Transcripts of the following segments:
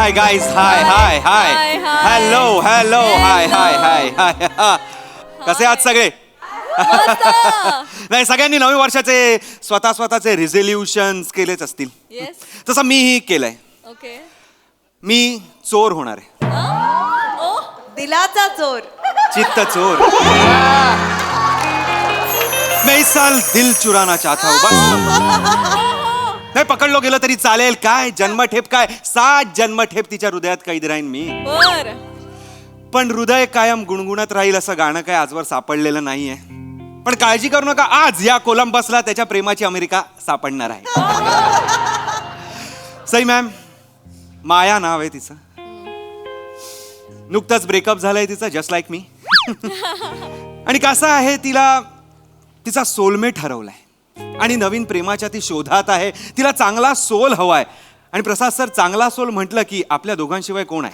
Hi guys, hi hello hi कसे आहात सगळे? नाही, सगळ्यांनी नवीन वर्षाचे स्वतःचे रिझोल्युशन्स केलेच असतील. तसं मीही केलंय. ओके. मी चोर होणार आहे. दिलाचा चोर, चित्त चोर. मैं इस साल दिल चुराना चाहता हूँ बस. नाही पकडलो गेलो तरी चालेल. काय जन्मठेप, काय 7 जन्मठेप तिच्या हृदयात कैद राहीन मी. पण हृदय कायम गुणगुणत राहील असं गाणं काय आजवर सापडलेलं नाहीये. पण काळजी करू नका, आज या कोलंबसला त्याच्या प्रेमाची अमेरिका सापडणार आहे. सई मॅम, माया नाव आहे तिचं. नुकतंच ब्रेकअप झालंय तिचं, जस्ट लाईक मी. आणि कसं आहे, तिचा सोलमेट हरवलाय आणि नवीन प्रेमाच्या ती शोधात आहे. तिला चांगला सोल हवाय. आणि प्रसाद सर, चांगला सोल म्हटलं की आपल्या दोघांशिवाय कोण आहे?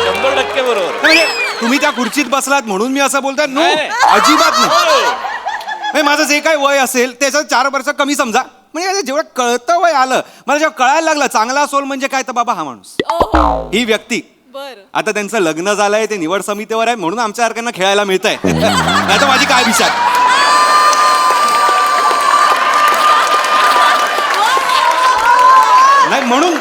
100% बरोबर. म्हणजे तुम्ही त्या खुर्चीत बसलात म्हणून मी असं बोलतोय? नो, अजिबात नाही. माझं जे काय वय असेल त्याचं 4 वर्ष कमी समजा. म्हणजे जेवढं कळतं वय आलं, मला जेव्हा कळायला लागलं चांगला सोल म्हणजे काय, तर बाबा हा माणूस, ही व्यक्ती. आता त्यांचं लग्न झालंय, ते निवड समितीवर आहे म्हणून आमच्या सारख्यांना खेळायला मिळतंय. नाही तर माझी काय विचार. नाही, म्हणून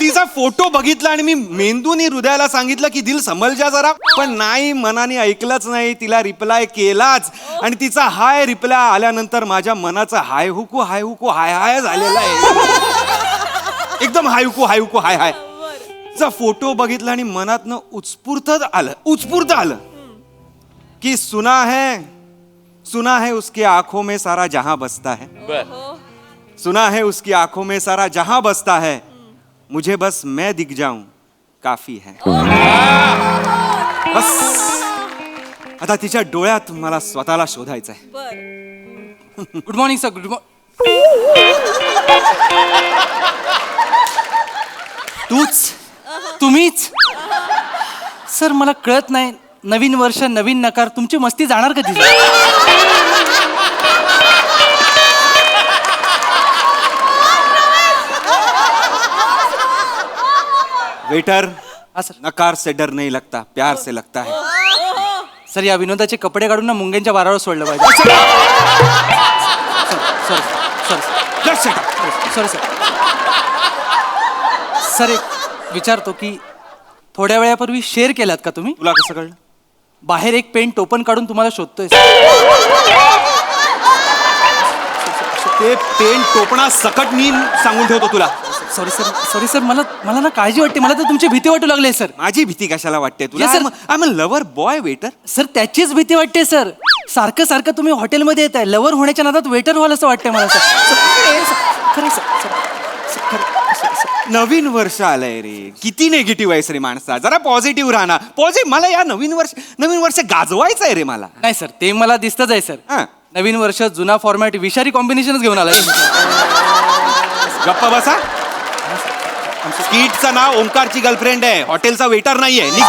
तिचा फोटो बघितला आणि मी मेंदूनी हृदयाला सांगितलं की दिल समल जा जरा. पण नाही, मनाने ऐकलंच नाही. तिला रिप्लाय केलाच आणि तिचा हाय रिप्लाय आल्यानंतर माझ्या मनाचा हाय हुकू हाय झालेला आहे. एकदम हाय हुकू हाय. तिचा फोटो बघितला आणि मनातनं उत्स्फूर्त आलं की सुना है उसकी आंखों में सारा जहां बसता है. सुना है उसकी आंखों में सारा जहां बसता है. मुझे बस मैं दिख जाऊं काफी है. बस आता तिच्या डोळ्यात मला स्वतःला शोधायचं आहे. Good morning sir. तुम्हीच सर? मला कळत नाही, नवीन वर्ष नवीन नकार, तुमची मस्ती जाणार कधी? वेटर, नकार से डर नहीं लगता, प्यार से लगता है. सर, या विनोदाचे कपडे काढून ना मुंग्यांच्या वारावर सोडलं पाहिजे. सॉरी सर, एक विचारतो की थोड्या वेळापूर्वी शेअर केलात का तुम्ही? तुला कसं कळलं? बाहेर एक पेन टोपन काढून तुम्हाला शोधतोय. ते पेन टोपणा सकट मी सांगून ठेवतो तुला. सॉरी सर, मला ना काळजी वाटते. मला तर तुमची भीती वाटू लागली सर. माझी भीती कशाला वाटते तुला? Yes, sir. I am a lover boy waiter. Sir, त्याचीच भीती वाटते सर. सारखं तुम्ही हॉटेलमध्ये येत आहे, लवर होण्याच्या नादात वेटर व्हाल असं वाटतंय मला सर. नवीन वर्ष आलंय रे, किती निगेटिव्ह आहेस रे माणसा. जरा पॉझिटिव्ह राहणार. मला या नवीन वर्ष गाजवायचं आहे रे मला. नाही सर, ते मला दिसतच आहे सर. नवीन वर्ष जुना फॉर्मॅट विषारी कॉम्बिनेशनच घेऊन आलाय. गप्प बसा. स्कीटचं नाव ओंकारची गर्लफ्रेंड आहे, हॉटेलचा वेटर नाहीये. नाही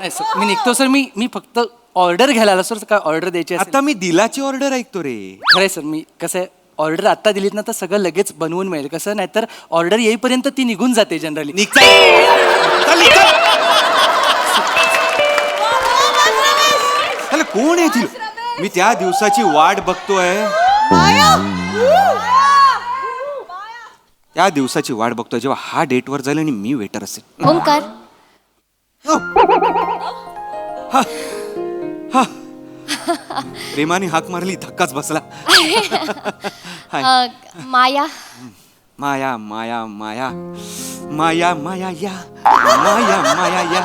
सर, मी निघतो सर. मी फक्त ऑर्डर घ्यायला आलो सर. काय ऑर्डर द्यायची? आता मी दिलाची ऑर्डर ऐकतो रे. खरंय सर. मी कसं आहे, ऑर्डर आत्ता दिलीत ना तर सगळं लगेच बनवून मिळेल. कसं नाही तर ऑर्डर येईपर्यंत ती निघून जाते जनरली. कोण आहे ती? मी त्या दिवसाची वाट बघतोय. त्या दिवसाची वाट बघतोय जेव्हा हा डेटवर जाईल आणि मी वेटर असेल. ओंकार, प्रेमाने हाक मारली, धक्काच बसला. माया. माया माया माया माया माया या माया माया या.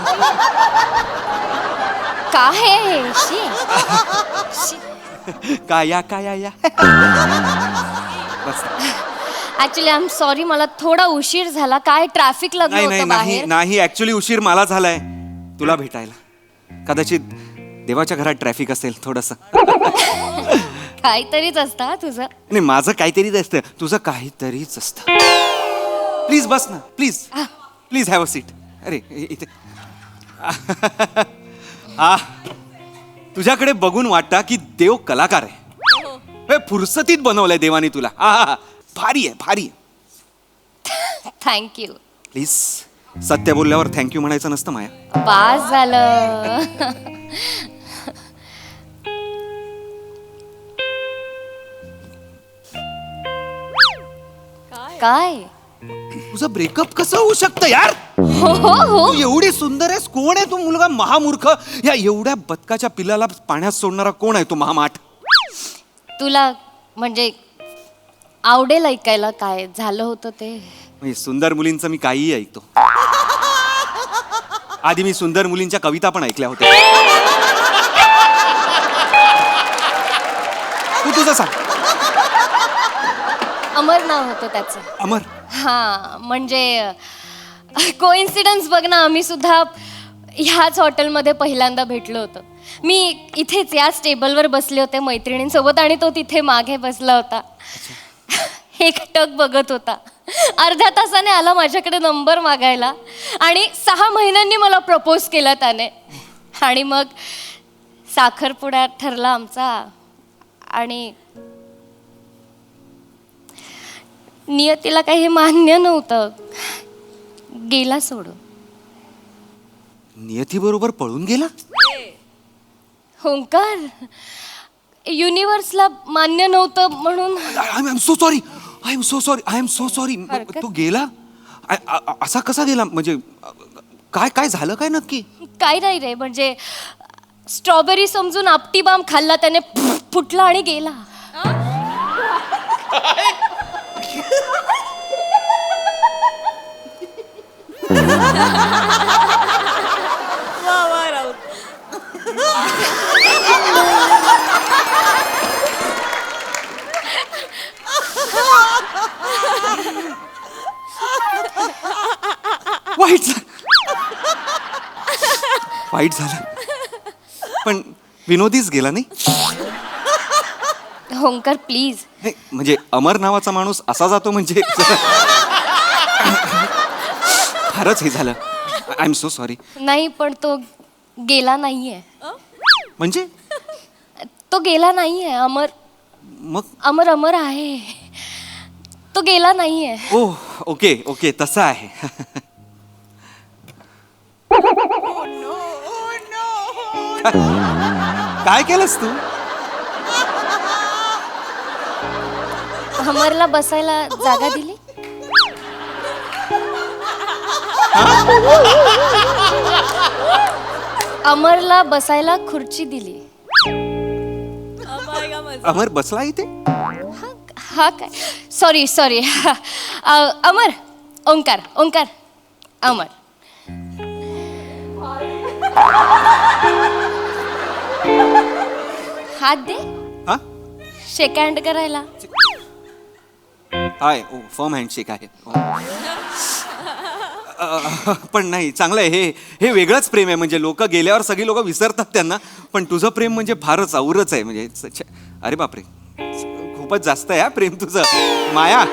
काय आहे काया काया या. बस. ऍक्च्युली आय एम सॉरी, मला थोडा उशीर झाला. काय ट्रॅफिक लागलं होतं बाहेर. नाही ऍक्च्युली उशीर मला झालाय तुला भेटायला. कदाचित देवाच्या घरात ट्रॅफिक असेल थोडस. काहीतरीच असतं तुझं. नाही, माझं काहीतरीच असतं, तुझं काहीतरीच असतं. प्लीज बस ना, प्लीज हॅव अ सीट. अरे इथे. तुझ्याकडे बघून वाटतं की देव कलाकार आहे. फुरसतीत बनवलंय देवाने तुला. भारी आहे. थँक्यू. प्लीज सत्य बोलल्यावर थँक्यू म्हणायचं नसतं माया. पास झालं. काय? तुझं ब्रेकअप कसं होऊ शकतं यार? हो हो हो. तू एवढी सुंदर आहेस, कोण आहे तू मुलगा महामूर्ख? या एवढ्या बदकाच्या पिल्लाला पाण्यात सोडणारा कोण आहे तो महामाठ? तुला म्हणजे आवडेल ऐकायला काय झालं होतं ते? म्हणजे सुंदर मुलींचं मी काहीही ऐकतो. आधी मी सुंदर मुलींच्या कविता पण ऐकल्या होत्या. तू तुझं सांग. अमर नाव होतं त्याचं. अमर. हा म्हणजे कोइन्सिडन्स बघ ना, आम्ही सुद्धा ह्याच हॉटेलमध्ये पहिल्यांदा भेटलो होतो. मी इथेच याच टेबलवर बसले होते मैत्रिणींसोबत आणि तो तिथे मागे बसला होता. एकटक बघत होता. अर्ध्या तासाने आला माझ्याकडे नंबर मागायला आणि 6 महिन्यांनी मला प्रपोज केला त्याने. आणि मग साखरपुडा ठरला आमचा आणि नियतीला काही हे मान्य नव्हतं. गेला सोडून. नियती बरोबर पळून गेला? ओंकार, युनिव्हर्सला मान्य नव्हतं म्हणून. I am so sorry. I am so sorry. I am so sorry. तो गेला? असा कसा गेला? म्हणजे काय काय झालं काय नक्की? काय नाही रे, म्हणजे स्ट्रॉबेरी समजून आपटी बाम खाल्ला त्याने, फुटला आणि गेला. वा वा राऊत. वाईट झालं. वाईट झालं. पण विनोदीच गेला नाही? ओंकार प्लीज. नाही, म्हणजे अमर नावाचा माणूस असा जातो म्हणजे फारच हे झालं. I am so sorry. नाही पण तो गेला नाहीये. म्हणजे तो गेला नाहीये. अमर मग? अमर अमर आहे. तो गेला नाहीये. ओ ओके ओके तसं आहे. काय केलंस तू? अमरला बसायला जागा दिली. अमरला बसायला खुर्ची दिली. अमर बसला इथे? हा काय, सॉरी सॉरी. अमर, ओंकार ओंकार अमर. हात दे. हा शेक हँड करायला. हाय. ओ फर्म हँडशेक आहे. पण नाही चांगलं आहे. हे वेगळंच प्रेम आहे. म्हणजे लोक गेल्यावर सगळी लोक विसरतात त्यांना, पण तुझं प्रेम म्हणजे फारच औरच आहे. म्हणजे अरे बापरे, खूपच जास्त आहे हा प्रेम तुझं माया.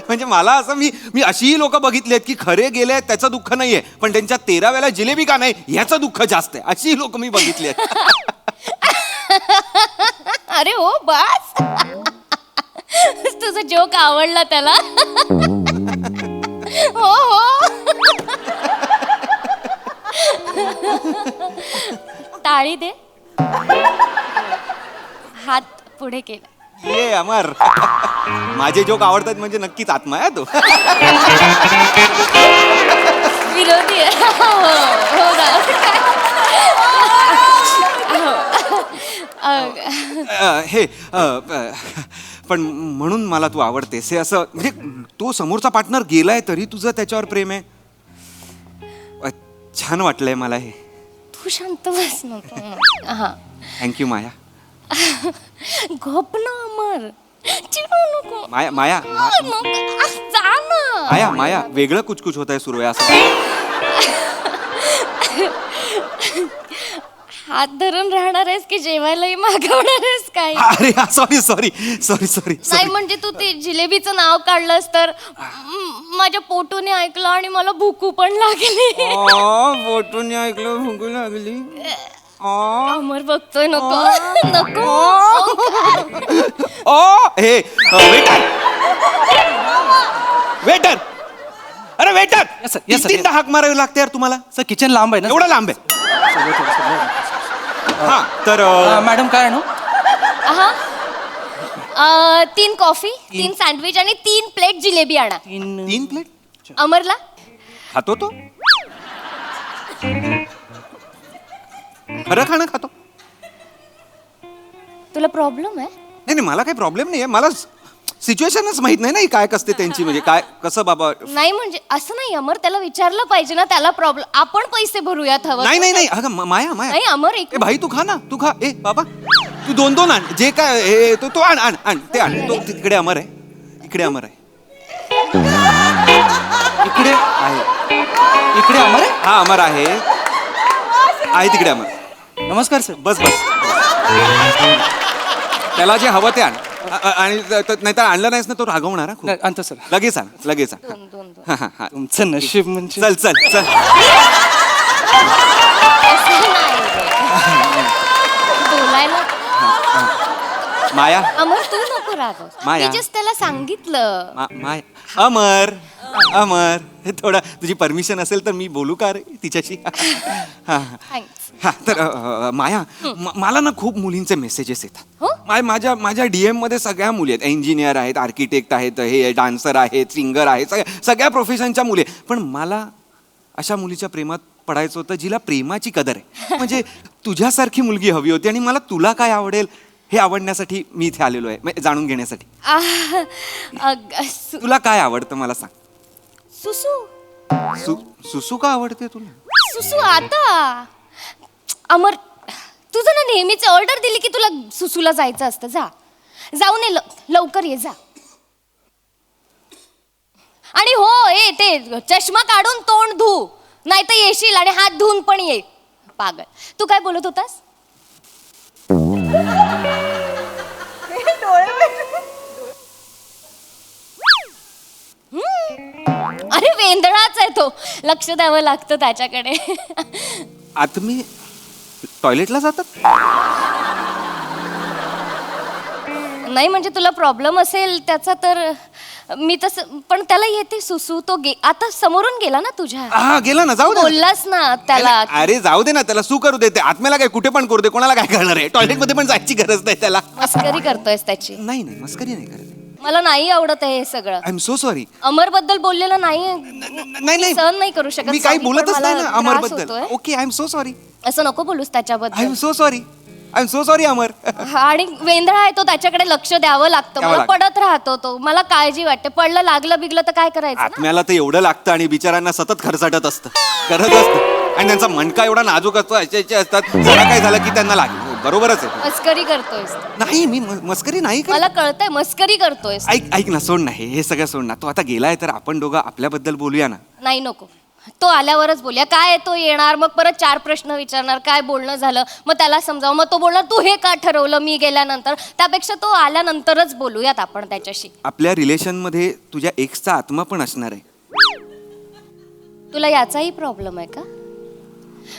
म्हणजे मला असं मी अशीही लोक बघितली आहेत की खरे गेले त्याचं दुःख नाहीये, पण त्यांच्या 13व्याला जिलेबी का नाही ह्याचं दुःख जास्त आहे. अशी लोक मी बघितली आहेत. अरे हो बस. तुझा जोक आवडला त्याला. हो हो. टाळी दे. हात पुढे केला. ये अमर, माझे जोक आवडतात म्हणजे नक्कीच आत्मा आहे तो. विरोधी आहे. हो ना. हे पण म्हणून मला तू आवडतेस. हे असं म्हणजे तो समोरचा पार्टनर गेलाय तरी तुझं त्याच्यावर प्रेम आहे. छान वाटलंय मला हे. तू शांत बस नको. हा थँक्यू माया. गप ना अमर, चिडू नको. माया माया नको. जा ना. माया माया वेगळं कुचकुच होत आहे सुरू आहे असं. हात धरून राहणार आहेस की जेवायलाही मागवणार आहेस काय? अरे सॉरी सॉरी सॉरी सॉरी. नाही म्हणजे तू ते जिलेबीचं नाव काढलंस तर माझ्या पोटूने ऐकलं आणि मला भूकू पण लागली. बोटून ऐकलं भुंकू लागली. अमर बघतोय. नको नको. ओ हे waiter waiter waiter Yes, sir. Yes, sir. तीनदा हाक मारावी लागते यार तुम्हाला. सर किचन लांब आहे ना एवढं लांब आहे. हा तर मॅडम काय आणू हा 3 कॉफी 3 सँडविच आणि 3 प्लेट जिलेबी आणा. 3 प्लेट अमरला खातो तो खरं खाणं खातो. तुला प्रॉब्लेम आहे? नाही नाही मला काही प्रॉब्लेम नाही आहे. मला सिच्युएशनच माहित नाही ना ही काय कसते त्यांची, म्हणजे काय कसं बाबा. नाही म्हणजे असं नाही अमर, त्याला विचारलं पाहिजे ना, त्याला प्रॉब्लेम. आपण पैसे भरूयात हवं. नाही नाही नाही अगं माया नाही माया अमर एक ए भाई तू खा ना, तू खा. ए बाबा तू 2 आण जे काय हे तो आण आण आण ते आण. तो तिकडे अमर आहे, इकडे अमर आहे. इकडे आहे इकडे अमर आहे. हा अमर आहे तिकडे अमर. नमस्कार सर. बस बस त्याला जे हवं ते आण. आणि नाहीतर आणलं नाहीस ना तो रागवणार हा खूप. नाही, आणतो सर. लगेच आण लगेच आण. 2 हा हा हा तुमचं नशीब म्हणजे चल चल चल. बोलायला माया अमर तू नको रागव. माया. मी जस्ट त्याला सांगितलं. माय अमर अमर हे थोडं तुझी परमिशन असेल तर मी बोलू का रे तिच्याशी. हा थँक्स. हा तर माया मला ना खूप मुलींचे मेसेजेस येतात. हो? माझ्या DM मध्ये सगळ्या मुली आहेत. इंजिनियर आहेत, आर्किटेक्ट आहेत, हे डान्सर आहेत, सिंगर आहेत, सगळ्या प्रोफेशनच्या मुली आहेत. पण मला अशा मुलीच्या प्रेमात पडायचं होतं जिला प्रेमाची कदर आहे. म्हणजे तुझ्यासारखी मुलगी हवी होती आणि मला तुला काय आवडेल हे आवडण्यासाठी मी इथे आलेलो आहे, म्हणजे जाणून घेण्यासाठी. तुला काय आवडतं मला सांग. सुसू सुसू का आवडते तुला? सुसू आता अमर तुझं ना नेहमीच ऑर्डर दिली की तुला सुसूला जायचं असतं. जाऊन ये लवकर ये जा. आणि हो ए ते चष्मा काढून तोंड धू, नाही तर येशील आणि हात धुवून पण ये. पागल. तू काय बोलत होतास? अरे वेंदळाच आहे तो, लक्ष द्यावं लागतं त्याच्याकडे. आता मी टॉयलेटला जातात. नाही म्हणजे तुला प्रॉब्लेम असेल त्याचा तर मी तसं, पण त्याला येते सुसू. तो आता समोरून गेला ना तुझ्या. हा गेला ना, जाऊ दे. बोललास ना त्याला. अरे जाऊ दे ना, त्याला सू करू देते. आत्म्याला काय कुठे पण करू दे, कोणाला काय करणार आहे. टॉयलेट मध्ये पण जायची गरज नाही त्याला. मस्करी करतोयस त्याची. नाही नाही मस्करी नाही करत. मला नाही आवडत आहे हे सगळं. I am so sorry. Amar बद्दल बोललेलं नाही नाही सहन नाही करू शकत. मी काही Sorry, बोलतच पण नाही मला ना अमर त्रास बद्दल. होतोय. Okay I am so sorry. असं नको बोलूस आय त्याच्याबद्दल. Am so sorry. I am so sorry Amar. आणि वेंधळा आहे तो, त्याच्याकडे लक्ष द्यावं लागतं. द्यावं मला लागतं. पडत राहतो तो. मला काळजी वाटते. पडलं लागलं बिगलं तर काय करायचं ना? आत्म्याला तर एवढं लागतं आणि बिचारांना सतत खरसाटत असतं, करत असतं. आणि त्यांचा मणका एवढा नाजूक असतो, असे असतात. जरा काय झालं की त्यांना लागेल. बरोबरच आहे. मस्करी करतोयस. नाही मी मस्करी नाही करत. मला कळतंय मस्करी करतोयस. ऐक ना, सोड ना हे सगळं सोड ना. तो आता गेलाय तर आपण दोघं आपल्याबद्दल बोलूया ना. नाही नको. तो आल्यावरच बोलूया. काय तो येणार, मग परत 4 प्रश्न विचारणार, काय बोलणं झालं, मग त्याला समजावं. मग तो बोलणार तू हे का ठरवलं मी गेल्यानंतर. त्यापेक्षा तो आल्यानंतरच बोलूयात आपण त्याच्याशी. आपल्या रिलेशन मध्ये तुझ्या एक्सचा आत्मा पण असणार आहे. तुला याचाही प्रॉब्लेम आहे का?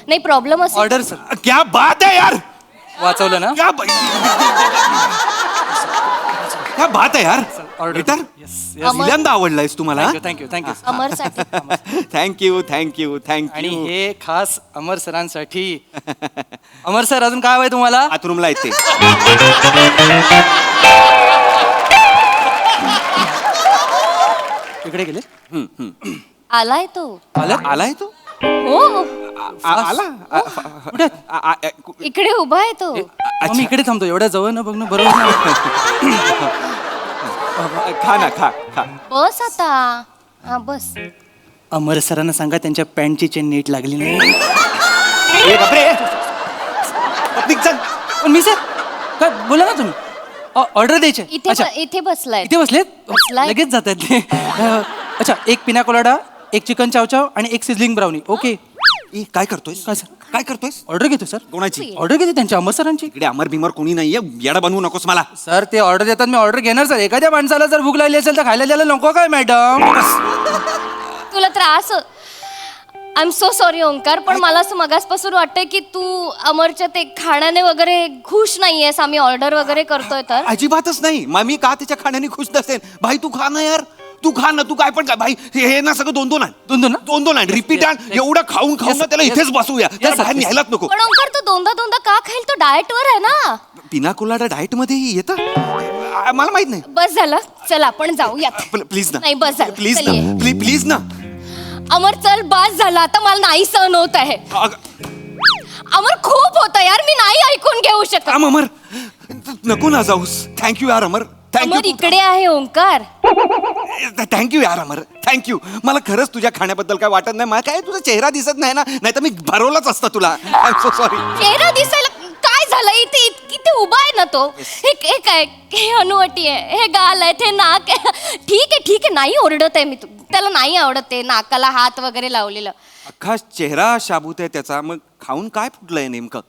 नाही प्रॉब्लेम असेल. Order sir. क्या बात आहे यार. वाचवलं ना. क्या क्या बात आहे यार. ऑर्डर. बेटर Yes, पहिल्यांदा आवडलायस तुम्हाला. Thank you thank you. अमरसाठी. थँक्यू थँक्यू आणि थँक्यू. हे खास अमर सरांसाठी. अमर सर अजून काय हवंय तुम्हाला? बाथरूमला येते. इकडे गेले. आलाय तो. आलाय तो. हो आला कुठे? इकडे उभा आहे तो. मग मी इकडे थांबतो. एवढ्या जवळ न बघणं बरोबर नाही. खा ना खा खा. बस आता. हा बस. अमर सरांना सांगा त्यांच्या पॅन्टची चेन नीट लागली नाही. ए बापरे. पत्नीक चल. पण मी सर काय बोला ना तुम्ही. ऑर्डर द्यायचे. अच्छा इथे बसलाय. इथे बसलेत. बसलाय. लगेच जातात ते. अच्छा एक पिना कोलाडा, एक चिकन चावचाव आणि एक सिझलिंग ब्राउनी. ओके. ए काय करतोय काय सर? काय करतोयस. ऑर्डर घेतो सर. कोणाची. ऑर्डर घेते त्यांच्या अमर सरांची. इकडे अमर भीमर कोणी नाहीये. येडा बनवू नकोस मला. सर ते ऑर्डर देतात, मी ऑर्डर घेणार सर. एखाद्या माणसाला जर भूक लागली असेल तर खायला द्यायला नको काय मॅडम. तुला त्रास. I am so sorry Omkar, पण मला असं मगासपासून वाटतंय की तू अमरच्या ते खाण्याने वगैरे खुश नाहीयेस. आम्ही ऑर्डर वगैरे करतोय तर. अजिबातच नाही. मग मी का त्याच्या खाण्याने खुश नसेन. भाई तू खा ना यार. तू खा ना, तू काय पण काय भाई, हे ना सगळं 2-2 आण. दोन-दोन ना? 2-2 आण, रिपीट आण. एवढं खाऊन ना त्याला Yes, इथेच बसवूया, त्याला sir, बाहेर yes. न्यायलाच नको. पण ओंकार तो दोनदा का खाईल? तो डाएट वर आहे ना. पिना कोलाडा डाएट मध्ये येतं मला माहित नाही. बस झालं, चल आपण जाऊयात. प्लीज ना, नाही, बस झालं. प्लीज चल ना, ये. प्लीज ना. अमर चल, बस झालं आता, मला नाही सहन होत आहे. अमर खूप होतं यार, मी नाही ऐकून घेऊ शकत. अमर नको ना जाऊस. थँक्यू यार अमर, अमर थँक्यू. इकडे आहे ओंकार. थँक्यू यार अमर, थँक्यू. मला खरंच तुझ्या खाण्याबद्दल काय वाटत नाही. मला काय तुझा चेहरा दिसत नाही ना, नाही तर मी भरवलाच असता तुला. I am so sorry. चेहरा दिसायला काय झालं? इथे इथे उभा आहे ना तो. हे काय, हे अनुवटी आहे, हे गाल आहे, हे नाक आहे. ठीक आहे, नाही ओरडत आहे मी. त्याला नाही आवडत ते नाकाला हात वगैरे लावलेलं. अख्खा चेहरा शाबूत आहे त्याचा. मग खाऊन काय फुटलंय नेमकं?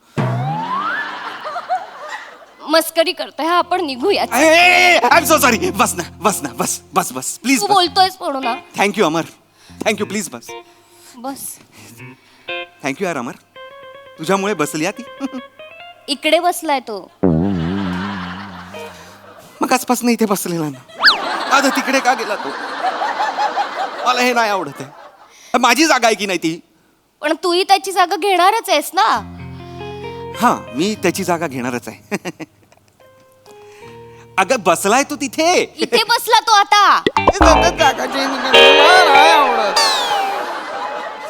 मस्करी करतोय हा, आपण निघूया. I am so sorry. बस ना, बस ना, बस बस बस प्लीज. तू बोलतोयस म्हणून ना. Thank you Amar, thank you. Please bus. Bus thank you यार अमर, तुझ्यामुळे बसली ती. इकडे बसलाय तो. मग आजपासून इथे बसलेला ना, आता तिकडे का गेला तो? मला हे नाही आवडत आहे. माझी जागा आहे की नाही ती? पण तूही त्याची जागा घेणारच आहेस ना. हा, मी त्याची जागा घेणारच आहे. अगं बसलाय तो तिथे. इथे बसला तो आता.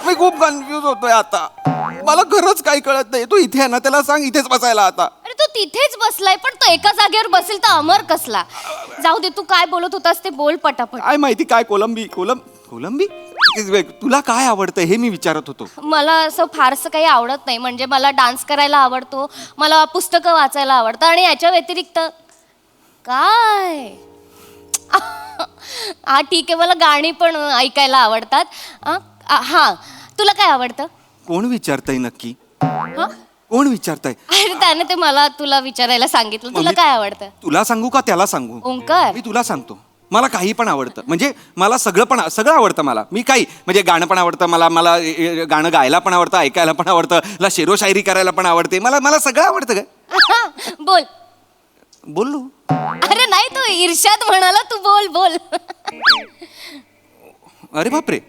मी खूप कन्फ्युज होतोय आता. मला खरंच काही कळत नाही. तू इथे आहे ना, त्याला सांग इथेच बसायला आता. अरे तो तिथेच बसलाय, पण तो एका जागेवर बसेल तर अमर कसला? जाऊ दे, तू काय बोलत होतास ते बोल पटापट. काय माहिती काय कोलंबी तुला काय आवडतं हे मी विचारत होतो. मला असं फारसं काही आवडत नाही. म्हणजे मला डान्स करायला आवडतो, मला पुस्तकं वाचायला आवडतं, आणि याच्या व्यतिरिक्त काय हा ठीक आहे, मला गाणी पण ऐकायला आवडतात. हा, तुला काय आवडतं? कोण विचारतंय नक्की? हा? कोण विचारतंय? अरे त्याने ते मला तुला विचारायला सांगितलं. तुला काय आवडतं? तुला सांगू का त्याला सांगू? ओंकार, मी तुला सांगतो. मला काही पण आवडतं. म्हणजे मला सगळं आवडतं. मी काही म्हणजे गाणं पण आवडतं मला. गाणं गायला पण आवडतं, ऐकायला पण आवडतं, मला शेरोशायरी करायला पण आवडते. मला सगळं आवडतं का? बोल. बोललो. अरे नाही, तो इर्षाद म्हणाला, तू बोल. अरे बापरे.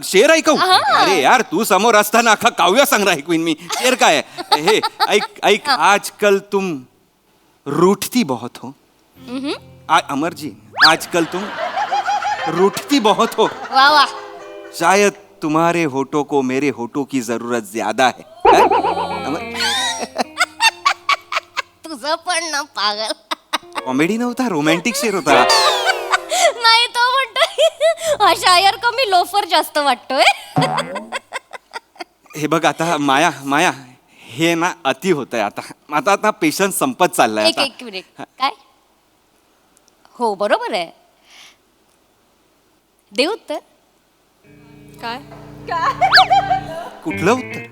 शेर ऐकू? अरे यार, तू समोर असताना अख्खा काव्य संग्रह ऐकवीन मी. शेर काय आहे? हे ऐक. आजकल तुम रूठती बहुत हो. अमर जी, आजकल तुम रूठती बहुत हो. वा वा. शायद तुम्हारे होठों को मेरे होठों की जरूरत ज्यादा है. अमर, तुझं पण ना पागल. कॉमेडी नव्हता, रोमॅन्टिक शेर होता. नाही, तो म्हणतोय हा शायर कमी लोफर जास्त वाटतोय. हे बघ आता माया हे ना अति होतंय आता पेशन्स संपत चाललाय आता. एक मिनिट. काय? हो, बरोबर आहे. देऊ उत्तर. काय? कुठलं उत्तर?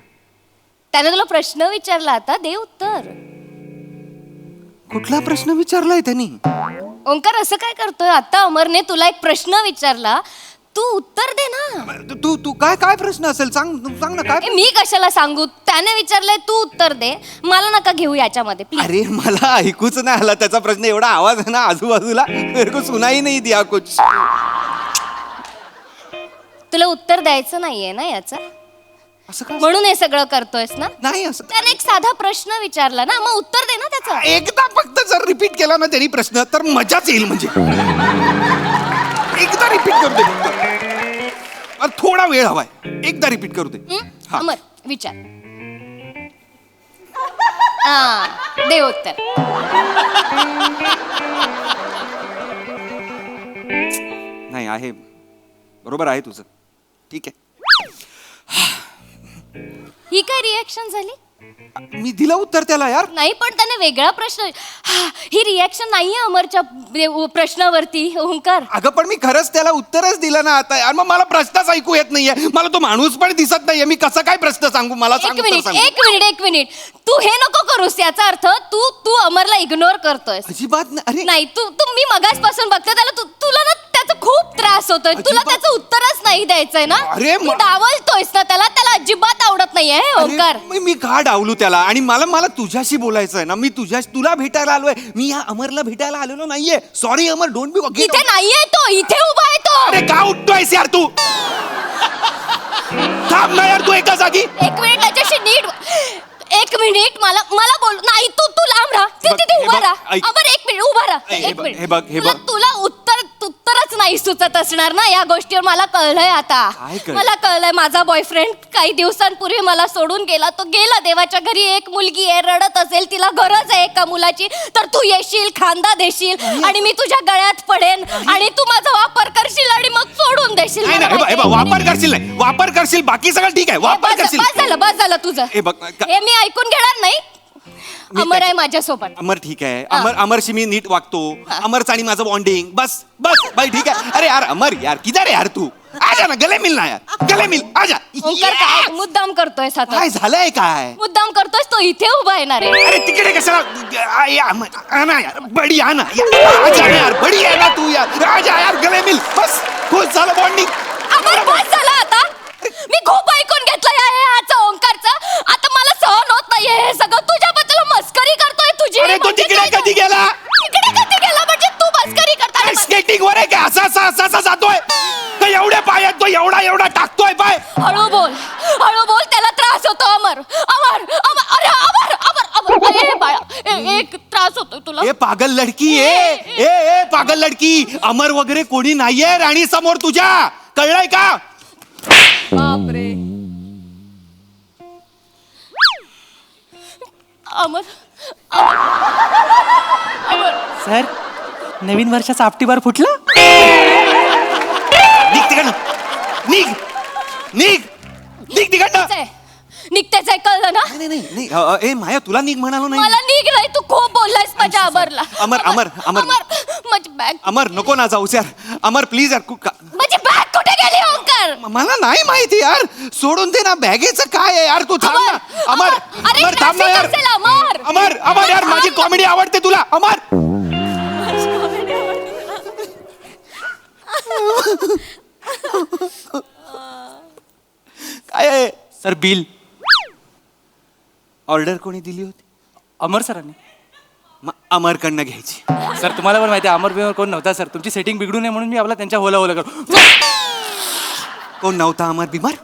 त्याने तुला प्रश्न विचारला, आता दे उत्तर. कुठला प्रश्न विचारलाय त्यांनी? ओंकार असं काय करतोय? आता अमरने तुला एक प्रश्न विचारला, तू उत्तर दे ना. तू काय प्रश्न असेल सांग ना काय. मी कशाला सांगू? त्याने विचारलंय, तू उत्तर दे. मला नका घेऊ याच्यामध्ये प्लीज. अरे मला ऐकूच नाही आला त्याचा प्रश्न. एवढा आवाज आहे ना आजूबाजूला, मेरे को सुनाई नाही दिया कुछ. तुला उत्तर द्यायचं नाहीये ना याचं, असं का? म्हणून हे सगळं करतोयस ना? नाही असं. त्याने एक साधा प्रश्न विचारला ना, मग उत्तर दे ना त्याचं. एकदा फक्त जर रिपीट केला ना त्यांनी प्रश्न तर मजाच येईल. म्हणजे एकदा रिपीट करू दे फक्त. थोडा वेळ हवाय. एकदा रिपीट करू दे. हा. अमर विचार. हा, दे उत्तर. नाही आहे, बरोबर आहे तुझं. ठीक आहे. ही काय रिॲक्शन झाली? मी दिलं उत्तर त्याला यार. नाही, पण त्याने वेगळा प्रश्न. ही रिॲक्शन नाहीये अमरच्या प्रश्नावरती ओंकार. अगं पण मी खरंच त्याला उत्तरच दिलं ना आता यार. मग मला प्रश्नच ऐकू येत नाहीये. मला तो माणूस पण दिसत नाहीये. मी कसं काय प्रश्न सांगू? मला सांग. एक मिनिट. तू हे नको करूस. याचा अर्थ तू अमरला इग्नोर करतोयस. अजिबात नाही. अरे नाही, तू मी मगासपासून बघते त्याला. तुला ना त्याचं खूप त्रास होतोय तुला अजिबात- त्याचं उत्तरच नाही द्यायचंय ना अरे तू डावलतोयस ना त्याला अजिबात आवडत नाहीये हे ओंकार अरे, मी का डावलू त्याला आणि मला तुझ्याशी बोलायचं आहे ना मी तुला भेटायला आलोय मी या अमरला भेटायला आलेलो नाहीये सॉरी अमर डोंट बी इथे नाहीये तो इथे उभा आहे तो अरे का उठतोयस यार तू थांब ना यार तू एका जागी एक मिनिट त्याच्याशी नीट एक मिनिट मला बोल नाही तू लांब राहा तिथे हे उभा बघ, राहा ऐक. अमर एक मिनिट उभा राहा हे एक बघ, मिनिट हे बघ, हे बघ. तुला उत्तरच नाही सुचत असणार ना या गोष्टीवर मला कळलंय आता काय कळलं? मला कळलंय माझा बॉयफ्रेंड काही दिवसांपूर्वी मला सोडून गेला तो गेला देवाच्या घरी एक मुलगी आहे रडत असेल तिला गरज आहे एका मुलाची तर तू येशील खांदा देशील आणि मी तुझ्या गळ्यात पडेन आणि तू माझा वापर करशील आणि मग सोडून देशील नाही मला नाही, हे बघ, माहिती आहे. वापर करशील नाही वापर करशील बाकी सगळं ठीक आहे वापर करशील बस झालं तुझं हे बघ, का- हे मी ऐकून घेणार नाही अमर आहे माझ्यासोबत अमर ठीक आहे अमरशी मी नीट वागतो अमरचं आणि माझं बॉन्डिंग बस बाई ठीक आहे अरे यार अमर यार किधर है यार तू आजा ना गले मिल ना यार गले मिल आजा ओंकार काय मुद्दाम करतोय साता काय झालंय काय मुद्दाम करतोय तो इथे उभा येणार आहे अरे तिकडे कशाला आना यार बडी आना आजा ना यार बडी आहे ना तू यार आजा यार गले मिल बस खुश झालं बॉन्डिंग अमर बस झाला आता मी खूप ऐकून घेतलंय हे ह्याचं ओंकारचं आता मला सहन होत नाहीये हे सगळं तुझ्याबद्दल मस्करी करतोय तुझी अरे तो म्हणजे तिकडे काय कधी गेला तिकडे कधी गेला म्हणजे तू मस्करी करताय स्केटिंग वर आहे का असा जातोय तो एवढे पाय आहेत तो एवढा टाकतोय पाय हळू बोल त्याला त्रास होतो अमर अरे अमर ए बाळा एक त्रास होतोय तुला ए पागल लडकी ए पागल लडकी अमर वगैरे कोणी नाहीये राणी समोर तुझ्या कळलंय का बापरे अमर सर नवीन वर्षाचा आपटीबार फुटला निघ तिकडनं निघ तिकडनं निघतेच आहे कळलं ना नाही ए माया तुला निघ म्हणालो नाही मला निघ नाही तू खूप बोललायस माझ्या अमरला अमर माझी बॅग अमर नको ना जाऊस यार अमर प्लीज यार माझी बॅग कुठे गेली ओंकार मला नाही माहिती यार सोडून दे ना बॅगेचं काय आहे यार तू थांब ना अमर अरे अमर थांब ना यार असेल, अमर अमर यार माझी कॉमेडी आवडते तुला अमर काय आहे सर बिल ऑर्डर कोणी दिली होती अमर सरांनी अमरकडनं घ्यायची सर तुम्हाला पण माहिती आहे अमर बिमर कोण नव्हता सर तुमची सेटिंग बिघडू नये म्हणून मी आपला त्यांच्या होला करू कोण नव्हता अमर बिमर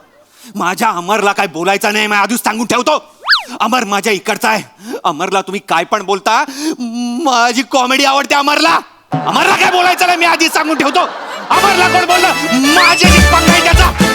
माझ्या अमरला काय बोलायचं नाही मी आधीच सांगून ठेवतो अमर माझ्या इकडचा आहे अमरला तुम्ही काय पण बोलता माझी कॉमेडी आवडते अमरला काय बोलायचं नाही मी आधीच सांगून ठेवतो अमरला कोण बोललं माझ्याशी पंगा आहे त्याचा